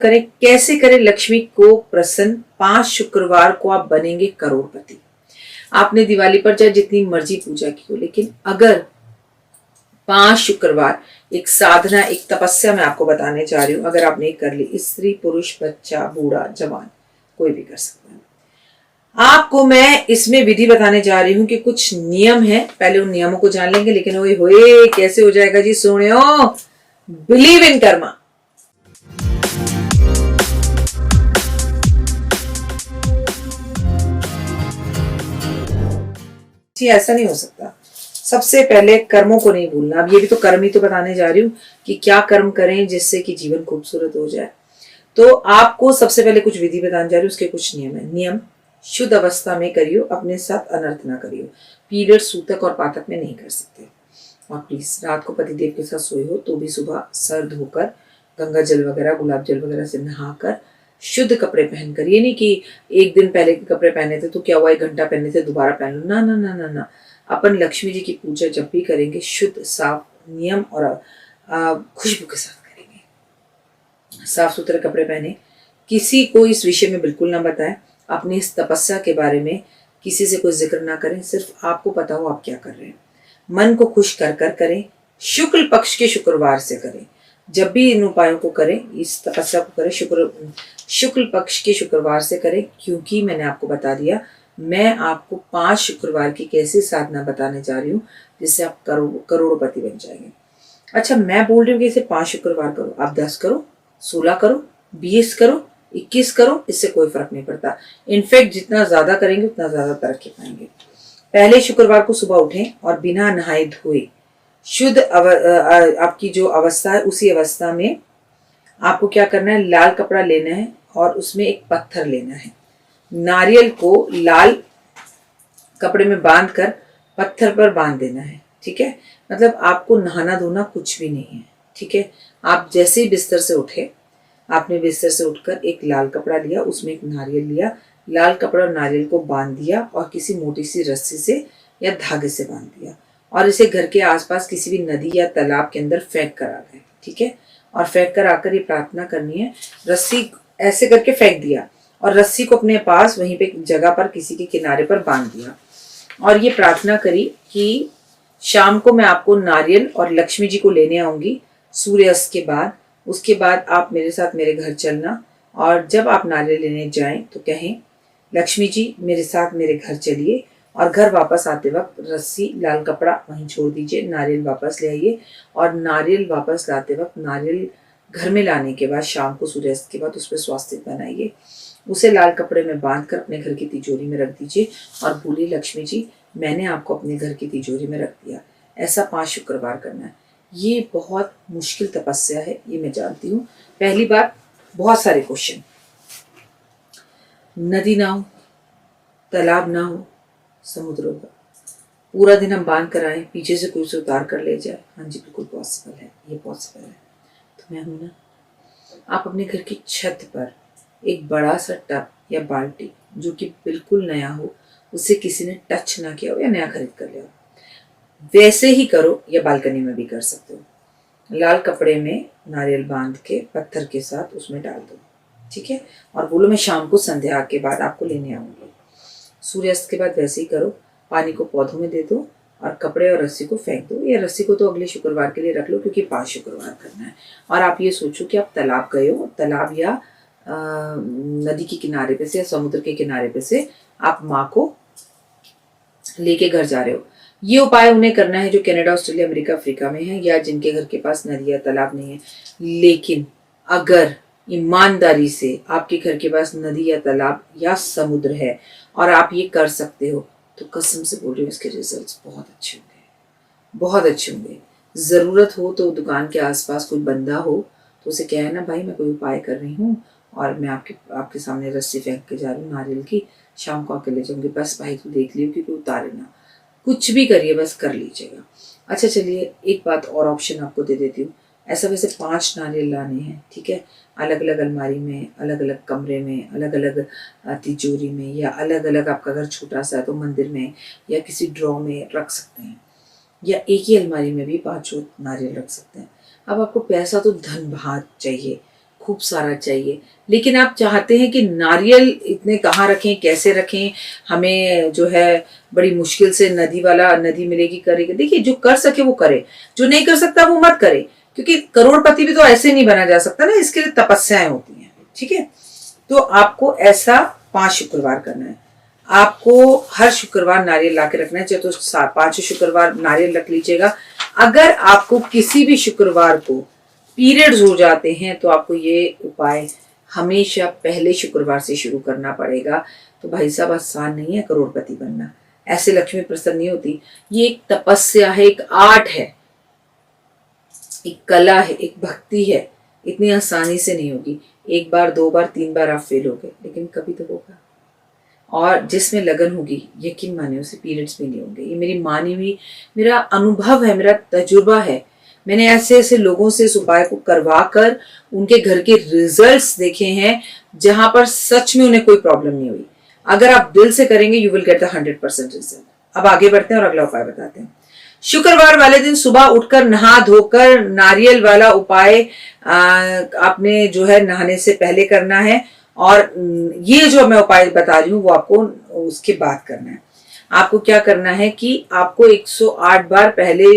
करें, कैसे करें लक्ष्मी को प्रसन्न। 5 शुक्रवार को आप बनेंगे करोड़पति। आपने दिवाली पर चाहे जितनी मर्जी पूजा की हो, लेकिन अगर 5 शुक्रवार एक साधना, एक तपस्या मैं आपको बताने जा रही हूँ, अगर आपने कर ली, स्त्री पुरुष बच्चा बूढ़ा जवान कोई भी कर सकता है। आपको मैं इसमें विधि बताने जा रही हूँ कि कुछ नियम है, पहले उन नियमों को जान लेंगे। लेकिन ओए होए कैसे हो जाएगा जी, सोनियो, बिलीव इन कर्मा। जी ऐसा नहीं हो सकता। सबसे पहले कर्मों को नहीं भूलना। अब ये भी तो कर्म ही तो बताने जा रही हूँ कि क्या कर्म करें जिससे कि जीवन खूबसूरत हो जाए। तो आपको सबसे पहले कुछ विधि बताने जा रही हूँ, उसके कुछ नियम है। नियम, शुद्ध अवस्था में करियो, अपने साथ अनर्थ ना करियो। पीरियड सूतक और पातक में नहीं कर सकते। और प्लीज रात को पतिदेव के साथ सोए हो तो भी सुबह सर धोकर गंगा जल वगैरह, गुलाब जल वगैरह से नहाकर शुद्ध कपड़े पहनकर, ये नहीं कि एक दिन पहले के कपड़े पहने थे तो क्या हुआ, 1 घंटा पहने थे दोबारा पहन लो, ना ना ना ना ना। अपन लक्ष्मी जी की पूजा जब भी करेंगे शुद्ध साफ नियम और खुशबू के साथ करेंगे। साफ सुथरे कपड़े पहने, किसी को इस विषय में बिल्कुल ना बताएं। अपनी इस तपस्या के बारे में किसी से कोई जिक्र ना करें, सिर्फ आपको पता हो आप क्या कर रहे हैं। मन को खुश कर कर करें, शुक्ल पक्ष के शुक्रवार से करें। जब भी इन उपायों को करें, इस तपस्या को करें, शुक्ल पक्ष के शुक्रवार से करें, क्योंकि मैंने आपको बता दिया, मैं आपको 5 शुक्रवार की कैसी साधना बताने जा रही हूँ जिससे आप करोड़पति बन जाएंगे। अच्छा, मैं बोल रही हूँ कि इसे 5 शुक्रवार करो, आप 10 करो, 16 करो, 20 करो, 21 करो, इससे कोई फर्क नहीं पड़ता। इनफैक्ट जितना ज्यादा करेंगे उतना ज्यादा तरक्की पाएंगे। पहले शुक्रवार को सुबह उठें और बिना नहाए धोए शुद्ध आपकी जो अवस्था है उसी अवस्था में आपको क्या करना है, लाल कपड़ा लेना है और उसमें एक पत्थर लेना है। नारियल को लाल कपड़े में बांध कर पत्थर पर बांध देना है। ठीक है, मतलब आपको नहाना धोना कुछ भी नहीं है। ठीक है, आप जैसे ही बिस्तर से उठे, आपने बिस्तर से उठकर एक लाल कपड़ा लिया, उसमें एक नारियल लिया, लाल कपड़ा और नारियल को बांध दिया और किसी मोटी सी रस्सी से या धागे से बांध दिया और इसे घर के आसपास किसी भी नदी या तालाब के अंदर फेंक कर आ गए। ठीक है, और फेंक कर आकर ये प्रार्थना करनी है, रस्सी ऐसे करके फेंक दिया और रस्सी को अपने पास वहीं पे जगह पर किसी के किनारे पर बांध दिया और ये प्रार्थना करी कि शाम को मैं आपको नारियल और लक्ष्मी जी को लेने आऊंगी सूर्यास्त के बाद। उसके बाद आप मेरे साथ मेरे घर चलना और जब आप नारियल लेने जाएं तो कहें, लक्ष्मी जी मेरे साथ मेरे घर चलिए, और घर वापस आते वक्त रस्सी लाल कपड़ा वहीं छोड़ दीजिए, नारियल वापस ले आइए और नारियल वापस लाते वक्त नारियल घर में लाने के बाद शाम को सूर्यास्त के बाद उस पर स्वास्तिक बनाइए, उसे लाल कपड़े में बांध कर अपने घर की तिजोरी में रख दीजिए और बोलिए, लक्ष्मी जी मैंने आपको अपने घर की तिजोरी में रख दिया। ऐसा 5 शुक्रवार करना है। ये बहुत मुश्किल तपस्या है, ये मैं जानती हूँ। पहली बात, बहुत सारे क्वेश्चन, नदी ना हो, तालाब ना हो, समुद्र होगा, पूरा दिन हम बांध कर आए, पीछे से कोई से उतार कर ले जाए, हाँ जी बिल्कुल पॉसिबल है, ये पॉसिबल है। तो मैं हूं ना। आप अपने घर की छत पर एक बड़ा सा टब या बाल्टी जो कि बिल्कुल नया हो, उसे किसी ने टच ना किया हो या नया खरीद कर लिया हो, वैसे ही करो, या बालकनी में भी कर सकते हो। लाल कपड़े में नारियल बांध के पत्थर के साथ उसमें डाल दो। ठीक है, और बोलो मैं शाम को संध्या के बाद आपको लेने आऊंगी। सूर्यास्त के बाद वैसे ही करो, पानी को पौधों में दे दो और कपड़े और रस्सी को फेंक दो। या रस्सी को तो अगले शुक्रवार के लिए रख लो क्योंकि 5 शुक्रवार करना है। और आप ये सोचो कि आप तालाब गए हो, तालाब या नदी के किनारे पे से या समुद्र के किनारे पे से आप माँ को लेके घर जा रहे हो। ये उपाय उन्हें करना है जो कनाडा, ऑस्ट्रेलिया, अमेरिका, अफ्रीका में है या जिनके घर के पास नदी या तालाब नहीं है। लेकिन अगर ईमानदारी से आपके घर के पास नदी या तालाब या समुद्र है और आप ये कर सकते हो, तो कसम से बोल रही हूँ इसके रिजल्ट्स बहुत अच्छे होंगे, बहुत अच्छे होंगे। जरूरत हो तो दुकान के आसपास कोई बंदा हो तो उसे कहे ना, भाई मैं कोई उपाय कर रही हूँ और मैं आपके सामने रस्सी फेंक के जा रही हूँ नारियल की, शाम को आके ले जाऊंगी, बस भाई तू देख लियो कि कोई उतारे ना, कुछ भी करिए बस कर लीजिएगा। अच्छा चलिए, एक बात और ऑप्शन आपको दे देती हूँ। ऐसा वैसे 5 नारियल लाने हैं, ठीक है, अलग अलग अलमारी में, अलग अलग कमरे में, अलग अलग तिजोरी में, या अलग अलग, आपका घर छोटा सा है तो मंदिर में या किसी ड्रॉ में रख सकते हैं, या एक ही अलमारी में भी 5 नारियल रख सकते हैं। अब आपको पैसा तो धन भात चाहिए, खूब सारा चाहिए। लेकिन आप चाहते हैं कि नारियल इतने कहाँ रखें, कैसे रखें, हमें जो है बड़ी मुश्किल से नदी मिलेगी, करेगा। देखिए, जो कर सके वो करे, जो नहीं कर सकता वो मत करे, क्योंकि करोड़पति भी तो ऐसे नहीं बना जा सकता ना, इसके लिए तपस्याएं होती हैं। ठीक है, तो आपको ऐसा 5 शुक्रवार करना है। आपको हर शुक्रवार नारियल ला के रखना है, चाहे तो 5 शुक्रवार नारियल रख लीजिएगा। अगर आपको किसी भी शुक्रवार को पीरियड्स हो जाते हैं तो आपको ये उपाय हमेशा पहले शुक्रवार से शुरू करना पड़ेगा। तो भाई साहब, आसान नहीं है करोड़पति बनना, ऐसे लक्ष्मी प्रसन्न नहीं होती। ये एक तपस्या है, एक आर्ट है, एक कला है, एक भक्ति है। इतनी आसानी से नहीं होगी। 1 बार 2 बार 3 बार आप फेल हो गए, लेकिन कभी तो होगा। और जिसमें लगन होगी, यकीन माने उसे पीरियड्स भी नहीं होंगे। ये मेरी मानी हुई, मेरा अनुभव है, मेरा तजुर्बा है। मैंने ऐसे ऐसे लोगों से इस उपाय को करवा कर उनके घर के रिजल्ट्स देखे हैं, जहां पर सच में उन्हें कोई प्रॉब्लम नहीं हुई। अगर आप दिल से करेंगे, you will get the 100% result. अब आगे बढ़ते हैं और अगला उपाय बताते हैं। शुक्रवार वाले दिन सुबह उठकर नहा धोकर नारियल वाला उपाय आपने जो है नहाने से पहले करना है। और ये जो मैं उपाय बता रही हूँ वो आपको उसके बाद करना है। आपको क्या करना है कि आपको 108 बार पहले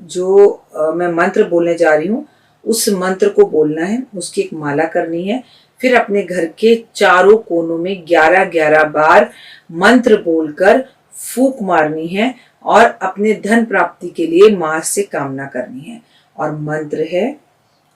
जो मैं मंत्र बोलने जा रही हूँ उस मंत्र को बोलना है, उसकी एक माला करनी है। फिर अपने घर के चारों कोनों में 11-11 बार मंत्र बोलकर फूंक मारनी है और अपने धन प्राप्ति के लिए मां से कामना करनी है। और मंत्र है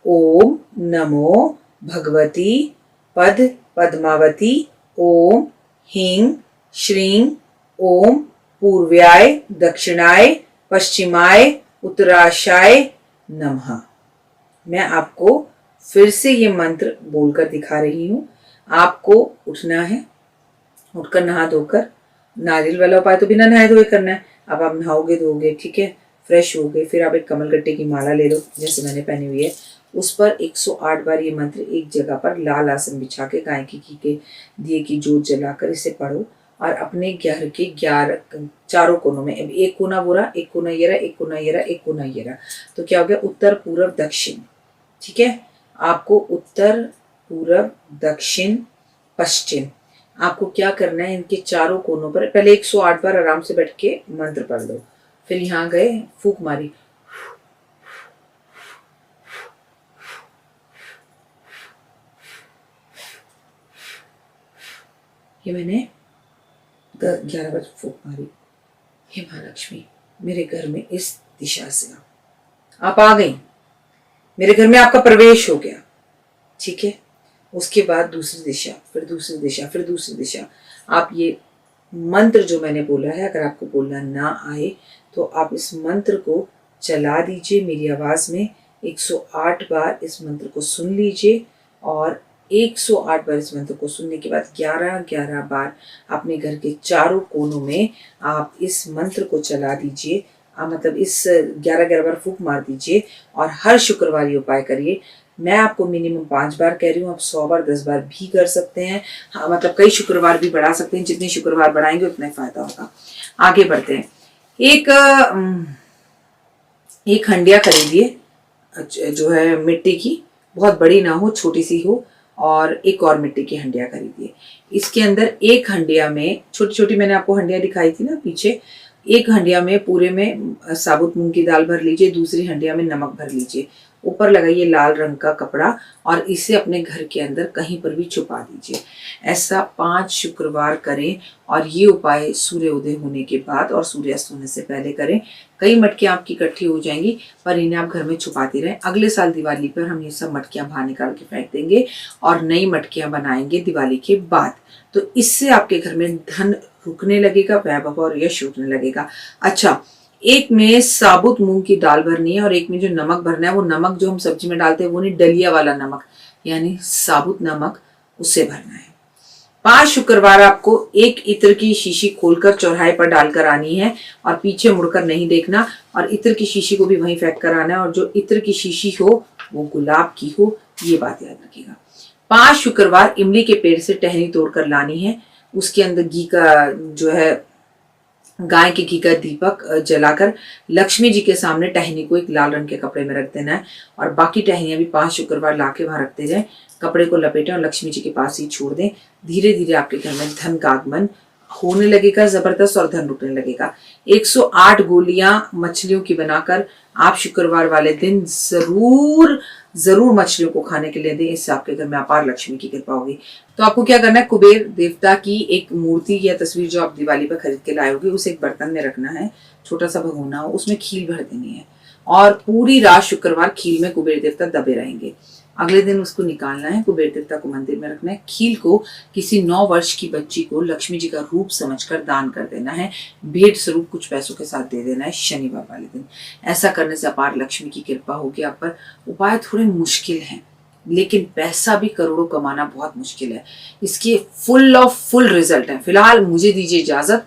ओम नमो भगवती पद्मावती ओम ह्रीं श्रीं ओम पूर्व्याय दक्षिणाय पश्चिमाय उत्तराशाय नमः। मैं आपको फिर से ये मंत्र बोलकर दिखा रही हूँ। आपको उठना है, उठकर नहा धोकर, नारियल वाला उपाय तो बिना नहाए धोए करना है। अब आप नहाओगे धोगे, ठीक है, फ्रेश हो गए, फिर आप एक कमल गट्टे की माला ले लो जैसे मैंने पहनी हुई है। उस पर 108 बार ये मंत्र एक जगह पर लाल आसन बिछा के गाय की घी के दिए की जोत जलाकर इसे पढ़ो। और अपने घर के 11 चारों कोनों में, एक कोना वो रहा, एक कोना ये रहा, एक कोना ये रहा, एक कोना ये रहा, तो क्या हो गया, उत्तर पूर्व दक्षिण। ठीक है, आपको उत्तर पूर्व दक्षिण पश्चिम आपको क्या करना है, इनके चारों कोनों पर पहले 108 बार आराम से बैठ के मंत्र पढ़ लो। फिर यहाँ गए, फूंक मारी, ये मैंने 11 बार फूंक मारी। हे महालक्ष्मी, मेरे घर में इस दिशा से आप आ गई, मेरे घर में आपका प्रवेश हो गया। ठीक है, उसके बाद दूसरी दिशा, फिर दूसरी दिशा, फिर दूसरी दिशा। आप ये मंत्र जो मैंने बोला है, अगर आपको बोलना ना आए तो आप इस मंत्र को चला दीजिए मेरी आवाज में। 108 बार इस मंत्र को सुन लीजिए और 108 बार इस मंत्र को सुनने के बाद 11-11 बार अपने घर के चारों कोनों में आप इस मंत्र को चला दीजिए। मतलब इस 11-11 बार फूंक मार दीजिए और हर शुक्रवार ये उपाय करिए। मैं आपको मिनिमम 5 बार कह रही हूँ, आप 100 बार 10 बार भी कर सकते हैं। हाँ, मतलब कई शुक्रवार भी बढ़ा सकते हैं, जितने शुक्रवार बढ़ाएंगे उतना ही फायदा होगा। आगे बढ़ते हैं। एक हंडिया खरीदिए जो है मिट्टी की, बहुत बड़ी ना हो, छोटी सी हो, और एक और मिट्टी की हंडिया खरीदिए। इसके अंदर एक हंडिया में, छोटी छोटी मैंने आपको हंडिया दिखाई थी ना पीछे, एक हंडिया में पूरे में साबुत मूंग की दाल भर लीजिए, दूसरी हंडिया में नमक भर लीजिए, ऊपर लगाइए लाल रंग का कपड़ा और इसे अपने घर के अंदर कहीं पर भी छुपा दीजिए। ऐसा 5 शुक्रवार करें और ये उपाय सूर्य उदय होने के बाद और सूर्यास्त होने से पहले करें। कई मटकियां आपकी इकट्ठी हो जाएंगी, पर इन्हें आप घर में छुपाते रहें। अगले साल दिवाली पर हम ये सब मटकियां बाहर निकाल के फेंक देंगे और नई मटकियां बनाएंगे दिवाली के बाद। तो इससे आपके घर में धन रुकने लगेगा, वैभव और यश रुकने लगेगा। अच्छा, एक में साबुत मूंग की दाल भरनी है और एक में जो नमक भरना है, वो नमक जो हम सब्जी में डालते हैं वो नहीं, डलिया वाला नमक, यानी साबुत नमक, उसे भरना है। 5 शुक्रवार आपको एक इत्र की शीशी खोलकर चौराहे पर डालकर आनी है और पीछे मुड़कर नहीं देखना, और इत्र की शीशी को भी वहीं फेंक कर आना है, और जो इत्र की शीशी हो वो गुलाब की हो, ये बात याद रखिएगा। 5 शुक्रवार इमली के पेड़ से टहनी तोड़कर लानी है, उसके अंदर घी का जो है गाय के घी का दीपक जलाकर लक्ष्मी जी के सामने टहनी को एक लाल रंग के कपड़े में रख देना है और बाकी टहनियां भी 5 शुक्रवार लाके वहां रखते जाए। कपड़े को लपेटें और लक्ष्मी जी के पास ही छोड़ दें। धीरे धीरे आपके घर में धन का आगमन होने लगेगा जबरदस्त और धन रुकने लगेगा। 108 गोलियां मछलियों की बनाकर आप शुक्रवार वाले दिन जरूर जरूर मछलियों को खाने के लिए दें। इससे आपके घर में अपार लक्ष्मी की कृपा होगी। तो आपको क्या करना है, कुबेर देवता की एक मूर्ति या तस्वीर जो आप दिवाली पर खरीद के लाए होगे उसे एक बर्तन में रखना है, छोटा सा भगोना हो, उसमें खील भर देनी है और पूरी रात शुक्रवार खील में कुबेर देवता दबे रहेंगे। अगले दिन उसको निकालना है, कुबेर देवता को मंदिर में रखना है। खील को किसी 9 वर्ष की बच्ची को लक्ष्मी जी का रूप समझकर दान कर देना है। भेंट स्वरूप कुछ पैसों के साथ दे देना है शनिवार वाले दिन। ऐसा करने से अपार लक्ष्मी की कृपा होगी आप पर। उपाय थोड़े मुश्किल हैं, लेकिन पैसा भी करोड़ों कमाना बहुत मुश्किल है। इसके फुल रिजल्ट है। फिलहाल मुझे दीजिए इजाजत।